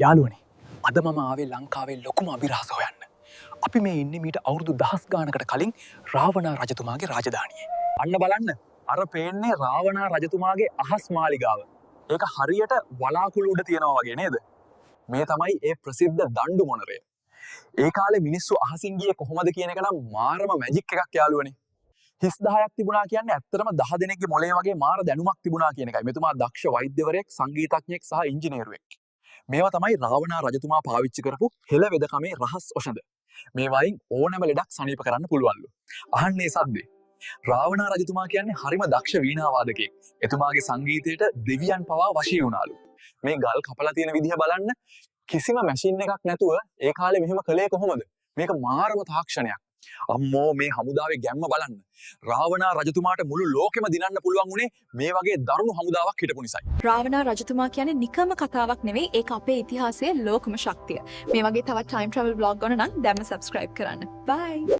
යාළුවනේ අද මම ආවේ ලංකාවේ ලොකුම අභිරහස හොයන්න. අපි මේ ඉන්නේ මීට අවුරුදු 10 ගානකට කලින් රාවණා රජතුමාගේ රාජධානියේ. අන්න බලන්න අර පේන්නේ රාවණා රජතුමාගේ අහස් මාලිගාව. ඒක හරියට වලාකුළු උඩ තියනවා වගේ නේද? මේ තමයි ඒ ප්‍රසිද්ධ දණ්ඩු මොනරය. ඒ කාලේ මිනිස්සු අහසින් ගියේ කොහොමද කියන එක නම් මාරම මැජික් එකක් යාළුවනේ. හිස් 10ක් තිබුණා කියන්නේ ඇත්තටම 10 දෙනෙක්ගේ මොලේ වගේ මාර දැනුමක් තිබුණා කියන එකයි. මෙතුමා දක්ෂ වෛද්‍යවරයෙක්, සංගීතඥයෙක් සහ ඉංජිනේරුවෙක්. මේවා තමයි රාවණා රජතුමා පාවිච්චි කරපු හෙළ වෙදකමේ රහස් ඔෂඳ. මේ වයින් ඕනෑම ලෙඩක් සනීප කරන්න පුළුවන්ලු. අහන්නේ සද්දේ. රාවණා රජතුමා කියන්නේ හරිම දක්ෂ වීණා වාදකයෙක්. එතුමාගේ සංගීතයට දෙවියන් පවා වශී වුණාලු. මේ ගල් කපලා තියෙන විදිහ බලන්න කිසිම මැෂින් එකක් නැතුව ඒ කාලේ මෙහෙම කළේ කොහොමද? මේක මාරම තාක්ෂණයක්. අම්මෝ මේ හමුදාවේ ගැම්ම බලන්න. රාවණා රජතුමාට මුළු ලෝකෙම දිනන්න පුළුවන් උනේ මේ වගේ දරුණු හමුදාවක් හිටපු නිසායි. රාවණා රජතුමා කියන්නේ නිකම්ම කතාවක් නෙවෙයි, ඒක අපේ ඉතිහාසයේ ලෝකම ශක්තිය. මේ වගේ තවත් time travel vlog ගන්න නම් දැම්ම subscribe කරන්න. Bye.